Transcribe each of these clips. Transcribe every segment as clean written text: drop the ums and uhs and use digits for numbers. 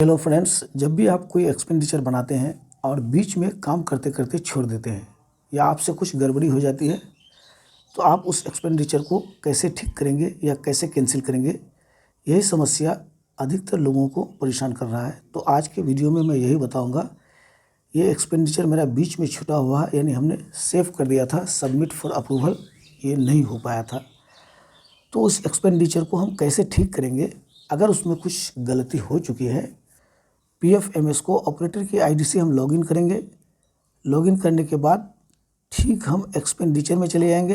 Hello friends, जब भी आप कोई एक्सपेंडिचर बनाते हैं और बीच में काम करते करते छोड़ देते हैं या आपसे कुछ गड़बड़ी हो जाती है, तो आप उस एक्सपेंडिचर को कैसे ठीक करेंगे या कैसे कैंसिल करेंगे, यही समस्या अधिकतर लोगों को परेशान कर रहा है। तो आज के वीडियो में मैं यही बताऊंगा। ये एक्सपेंडिचर मेरा बीच में छूटा हुआ, यानी हमने सेव कर दिया था, सबमिट फॉर अप्रूवल, ये नहीं हो पाया था। तो उस एक्सपेंडिचर को हम कैसे ठीक करेंगे अगर उसमें कुछ गलती हो चुकी है। PFMS को ऑपरेटर की आईडी से हम लॉगिन करेंगे। लॉगिन करने के बाद ठीक हम एक्सपेंडिचर में चले जाएंगे।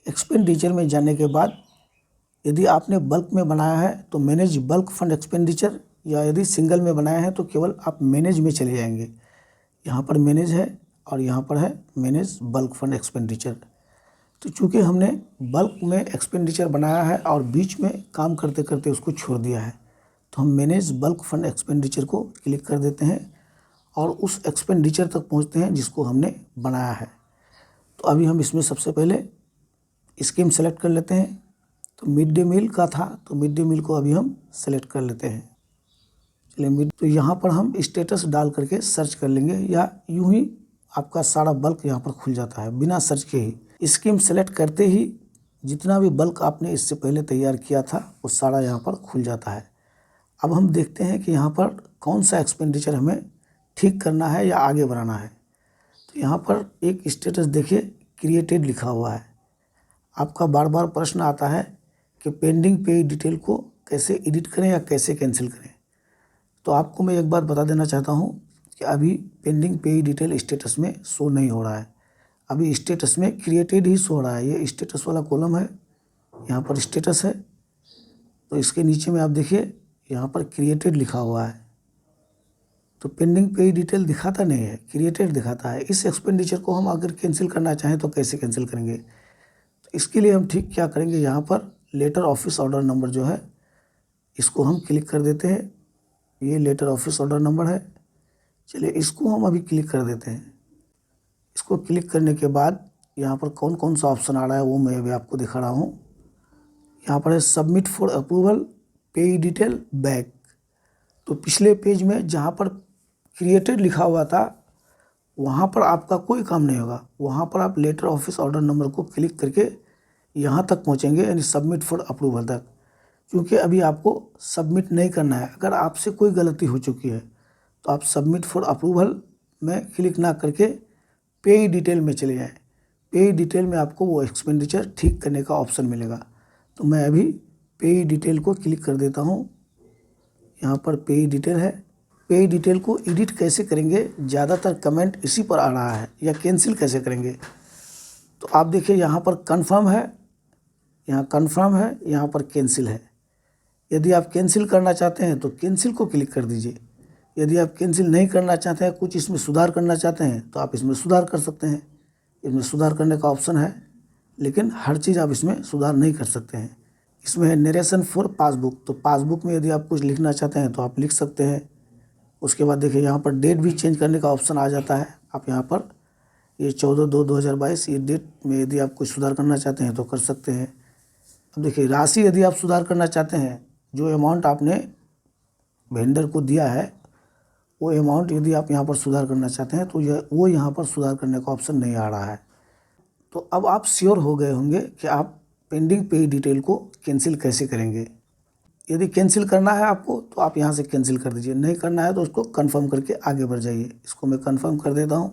एक्सपेंडिचर में जाने के बाद यदि आपने बल्क में बनाया है तो मैनेज बल्क फंड एक्सपेंडिचर, या यदि सिंगल में बनाया है तो केवल आप मैनेज में चले जाएंगे। यहाँ पर मैनेज है और यहाँ पर है मैनेज बल्क फंड एक्सपेंडिचर। तो चूँकि हमने बल्क में एक्सपेंडिचर बनाया है और बीच में काम करते करते उसको छोड़ दिया है, तो हम मैनेज बल्क फंड एक्सपेंडिचर को क्लिक कर देते हैं और उस एक्सपेंडिचर तक पहुंचते हैं जिसको हमने बनाया है। तो अभी हम इसमें सबसे पहले स्कीम सेलेक्ट कर लेते हैं। तो मिड डे मील का था, तो मिड डे मील को अभी हम सेलेक्ट कर लेते हैं। चलिए तो यहाँ पर हम स्टेटस डाल करके सर्च कर लेंगे, या यूँ ही आपका सारा बल्क यहाँ पर खुल जाता है बिना सर्च के ही। स्कीम सेलेक्ट करते ही जितना भी बल्क आपने इससे पहले तैयार किया था वो सारा यहाँ पर खुल जाता है। अब हम देखते हैं कि यहाँ पर कौन सा एक्सपेंडिचर हमें ठीक करना है या आगे बढ़ाना है। तो यहाँ पर एक स्टेटस देखिए, क्रिएटेड लिखा हुआ है। आपका बार बार प्रश्न आता है कि पेंडिंग पे डिटेल को कैसे एडिट करें या कैसे कैंसिल करें। तो आपको मैं एक बात बता देना चाहता हूँ कि अभी पेंडिंग पे डिटेल स्टेटस में शो नहीं हो रहा है। अभी स्टेटस में क्रिएटेड ही शो हो रहा है। ये स्टेटस वाला कॉलम है, यहाँ पर स्टेटस है। तो इसके नीचे में आप देखिए यहाँ पर क्रिएटेड लिखा हुआ है। तो पेंडिंग पे डिटेल दिखाता नहीं है, क्रिएटेड दिखाता है। इस एक्सपेंडिचर को हम अगर कैंसिल करना चाहें तो कैसे कैंसिल करेंगे। तो इसके लिए हम ठीक क्या करेंगे, यहाँ पर लेटर ऑफिस ऑर्डर नंबर जो है इसको हम क्लिक कर देते हैं। ये लेटर ऑफिस ऑर्डर नंबर है। चलिए इसको हम अभी क्लिक कर देते हैं। इसको क्लिक करने के बाद यहाँ पर कौन कौन सा ऑप्शन आ रहा है वो मैं अभी आपको दिखा रहा हूँ। यहाँ पर है सबमिट फॉर अप्रूवल, पे डिटेल बैक। तो पिछले पेज में जहाँ पर क्रिएटेड लिखा हुआ था वहाँ पर आपका कोई काम नहीं होगा। वहाँ पर आप लेटर ऑफिस ऑर्डर नंबर को क्लिक करके यहाँ तक पहुँचेंगे, यानी सबमिट फॉर अप्रूवल तक। क्योंकि अभी आपको सबमिट नहीं करना है। अगर आपसे कोई गलती हो चुकी है तो आप सबमिट फॉर अप्रूवल में क्लिक ना करके पे डिटेल में चले जाएँ। पे डिटेल में आपको वो एक्सपेंडिचर ठीक करने का ऑप्शन मिलेगा। तो मैं अभी पे डिटेल को क्लिक कर देता हूँ। यहाँ पर पे डिटेल है। पे डिटेल को एडिट कैसे करेंगे, ज़्यादातर कमेंट इसी पर आ रहा है, या कैंसिल कैसे करेंगे। तो आप देखिए यहाँ पर कन्फर्म है, यहाँ कन्फर्म है, यहाँ पर कैंसिल है। यदि आप कैंसिल करना चाहते हैं तो कैंसिल को क्लिक कर दीजिए। यदि आप कैंसिल नहीं करना चाहते हैं, कुछ इसमें सुधार करना चाहते हैं, तो आप इसमें सुधार कर सकते हैं। इसमें सुधार करने का ऑप्शन है, लेकिन हर चीज़ आप इसमें सुधार नहीं कर सकते हैं। इसमें है नरेशन फॉर पासबुक। तो पासबुक में यदि आप कुछ लिखना चाहते हैं तो आप लिख सकते हैं। उसके बाद देखिए यहाँ पर डेट भी चेंज करने का ऑप्शन आ जाता है। आप यहाँ पर ये 14/2/2022 ये डेट में यदि आप कुछ सुधार करना चाहते हैं तो कर सकते हैं। अब देखिए राशि यदि आप सुधार करना चाहते हैं, जो अमाउंट आपने वेंडर को दिया है वो अमाउंट यदि आप यहाँ पर सुधार करना चाहते हैं तो वो यहाँ पर सुधार करने का ऑप्शन नहीं आ रहा है। तो अब आप श्योर हो गए होंगे कि आप पेंडिंग पे डिटेल को कैंसिल कैसे करेंगे। यदि कैंसिल करना है आपको तो आप यहाँ से कैंसिल कर दीजिए, नहीं करना है तो उसको कंफर्म करके आगे बढ़ जाइए। इसको मैं कंफर्म कर देता हूँ।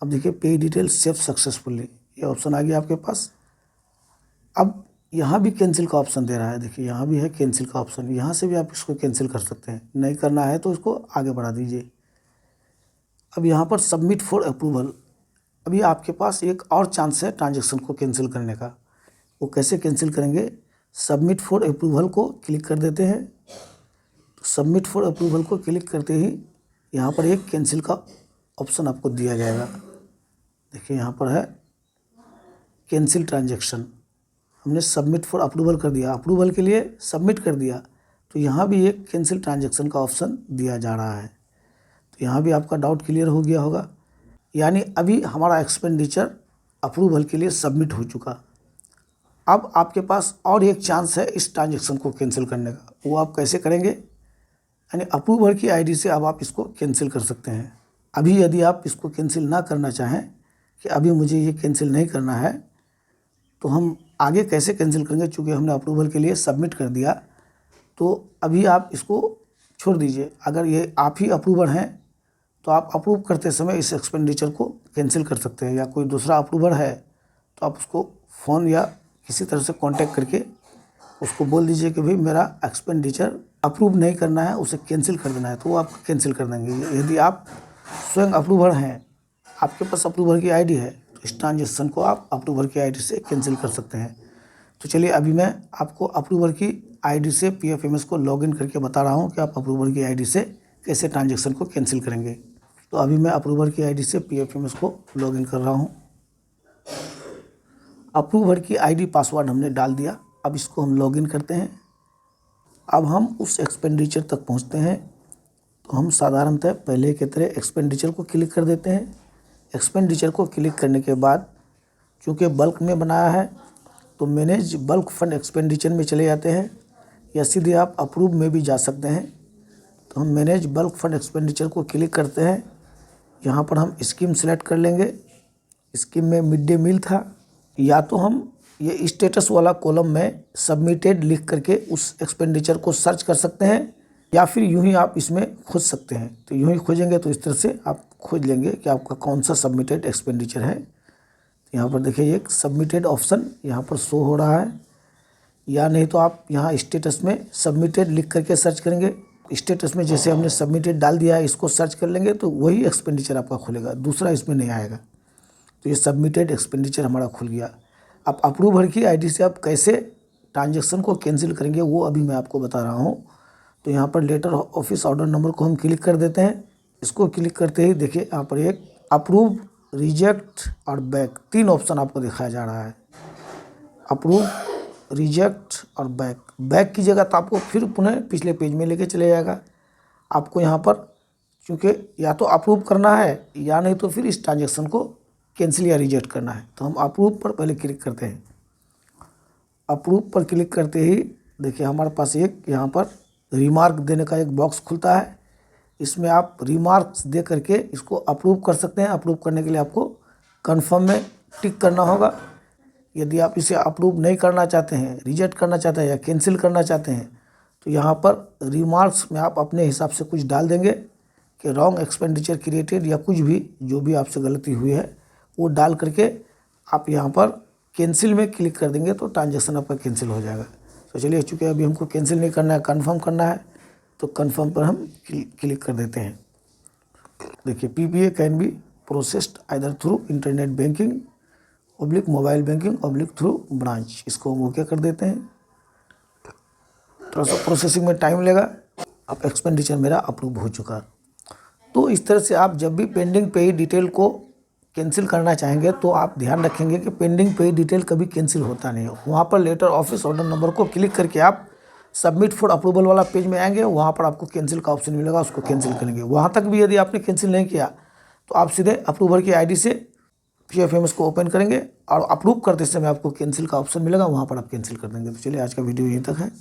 अब देखिए पे डिटेल सेव सक्सेसफुली, ये ऑप्शन आ गया आपके पास। अब यहाँ भी कैंसिल का ऑप्शन दे रहा है। देखिए यहाँ भी है कैंसिल का ऑप्शन, यहाँ से भी आप इसको कैंसिल कर सकते हैं। नहीं करना है तो इसको आगे बढ़ा दीजिए। अब यहाँ पर सबमिट फॉर अप्रूवल, अभी आपके पास एक और चांस है ट्रांजैक्शन को कैंसिल करने का। वो कैसे कैंसिल करेंगे, सबमिट फॉर अप्रूवल को क्लिक कर देते हैं। तो सबमिट फॉर अप्रूवल को क्लिक करते ही यहाँ पर एक कैंसिल का ऑप्शन आपको दिया जाएगा। देखिए यहाँ पर है कैंसिल ट्रांजैक्शन। हमने सबमिट फॉर अप्रूवल कर दिया, अप्रूवल के लिए सबमिट कर दिया, तो यहाँ भी एक कैंसिल ट्रांजैक्शन का ऑप्शन दिया जा रहा है। तो यहाँ भी आपका डाउट क्लियर हो गया होगा। यानी अभी हमारा एक्सपेंडिचर अप्रूवल के लिए सबमिट हो चुका। अब आपके पास और एक चांस है इस ट्रांजैक्शन को कैंसिल करने का। वो आप कैसे करेंगे, यानी अप्रूवर की आईडी से अब आप इसको कैंसिल कर सकते हैं। अभी यदि आप इसको कैंसिल ना करना चाहें कि अभी मुझे ये कैंसिल नहीं करना है, तो हम आगे कैसे कैंसिल करेंगे, चूँकि हमने अप्रूवल के लिए सबमिट कर दिया, तो अभी आप इसको छोड़ दीजिए। अगर ये आप ही अप्रूवर हैं तो आप अप्रूव करते समय इस एक्सपेंडिचर को कैंसिल कर सकते हैं, या कोई दूसरा अप्रूवर है तो आप उसको फ़ोन या किसी तरह से कांटेक्ट करके उसको बोल दीजिए कि भाई मेरा एक्सपेंडिचर अप्रूव नहीं करना है, उसे कैंसिल कर देना है, तो वो आप कैंसिल कर देंगे। यदि आप स्वयं अप्रूवर हैं, आपके पास अप्रूवर की आईडी है, तो इस ट्रांजेक्शन को आप अप्रूवर की आईडी से कैंसिल कर सकते हैं। तो चलिए अभी मैं आपको अप्रूवर की आईडी से PFMS को लॉगिन करके बता रहा हूँ कि आप अप्रूवर की आईडी से कैसे ट्रांजेक्शन को कैंसिल करेंगे। तो अभी मैं अप्रूवर की आईडी से PFMS को लॉगिन कर रहा हूँ। अप्रूवर की आईडी पासवर्ड हमने डाल दिया। अब इसको हम लॉगिन करते हैं। अब हम उस एक्सपेंडिचर तक पहुँचते हैं। तो हम साधारणतः पहले की तरह एक्सपेंडिचर को क्लिक कर देते हैं। एक्सपेंडिचर को क्लिक करने के बाद चूँकि बल्क में बनाया है तो मैनेज बल्क फंड एक्सपेंडिचर में चले जाते हैं, या सीधे आप अप्रूव में भी जा सकते हैं। तो हम मैनेज बल्क फंड एक्सपेंडिचर को क्लिक करते हैं। यहाँ पर हम स्कीम सेलेक्ट कर लेंगे। स्कीम में मिड डे मील था, या तो हम ये स्टेटस वाला कॉलम में सबमिटेड लिख करके उस एक्सपेंडिचर को सर्च कर सकते हैं, या फिर यूं ही आप इसमें खोज सकते हैं। तो यूं ही खोजेंगे तो इस तरह से आप खोज लेंगे कि आपका कौन सा सबमिटेड एक्सपेंडिचर है। तो यहाँ पर देखिए एक सबमिटेड ऑप्शन यहाँ पर शो हो रहा है, या नहीं तो आप यहाँ स्टेटस में सबमिटेड लिख करके सर्च करेंगे। स्टेटस में जैसे हमने सबमिटेड डाल दिया है, इसको सर्च कर लेंगे तो वही एक्सपेंडिचर आपका खुलेगा, दूसरा इसमें नहीं आएगा। तो ये सबमिटेड एक्सपेंडिचर हमारा खुल गया। अब अप्रूवर की आईडी से आप कैसे ट्रांजेक्शन को कैंसिल करेंगे वो अभी मैं आपको बता रहा हूँ। तो यहाँ पर लेटर ऑफिस ऑर्डर नंबर को हम क्लिक कर देते हैं। इसको क्लिक करते ही देखिए यहाँ पर एक अप्रूव, रिजेक्ट और बैक 3 ऑप्शन आपको दिखाया जा रहा है। अप्रूव, रिजेक्ट और बैक। बैक की जगह तो आपको फिर पुनः पिछले पेज में लेके चले जाएगा। आपको यहाँ पर चूँकि या तो अप्रूव करना है, या नहीं तो फिर इस ट्रांजेक्शन को कैंसिल या रिजेक्ट करना है। तो हम अप्रूव पर पहले क्लिक करते हैं। अप्रूव पर क्लिक करते ही देखिए हमारे पास एक यहाँ पर रिमार्क देने का एक बॉक्स खुलता है। इसमें आप रिमार्क्स दे करके इसको अप्रूव कर सकते हैं। अप्रूव करने के लिए आपको कन्फर्म में टिक करना होगा। यदि आप इसे अप्रूव नहीं करना चाहते हैं, रिजेक्ट करना चाहते हैं या कैंसिल करना चाहते हैं, तो यहाँ पर रिमार्क्स में आप अपने हिसाब से कुछ डाल देंगे कि रॉन्ग एक्सपेंडिचर क्रिएटेड, या कुछ भी जो भी आपसे गलती हुई है वो डाल करके आप यहाँ पर कैंसिल में क्लिक कर देंगे तो ट्रांजेक्शन आपका कैंसिल हो जाएगा। तो चलिए चूँकि अभी हमको कैंसिल नहीं करना है, कन्फर्म करना है, तो कन्फर्म पर हम क्लिक कर देते हैं। देखिए PPA can be processed either through internet banking oblique mobile banking oblique through branch. इसको हम ओके कर देते हैं। थोड़ा सा प्रोसेसिंग में टाइम लेगा। अब एक्सपेंडिचर मेरा अप्रूव हो चुका। तो इस तरह से आप जब भी पेंडिंग पे डिटेल को कैंसिल करना चाहेंगे तो आप ध्यान रखेंगे कि पेंडिंग पे डिटेल कभी कैंसिल होता नहीं हो। वहाँ पर लेटर ऑफिस ऑर्डर नंबर को क्लिक करके आप सबमिट फॉर अप्रूवल वाला पेज में आएंगे। वहाँ पर आपको कैंसिल का ऑप्शन मिलेगा, उसको कैंसिल करेंगे। वहाँ तक भी यदि आपने कैंसिल नहीं किया तो आप सीधे अप्रूवर की आईडी से PFMS को ओपन करेंगे और अप्रूव करते समय आपको कैंसिल का ऑप्शन मिलेगा, वहाँ पर आप कैंसिल कर देंगे। तो चलिए आज का वीडियो यहीं तक है।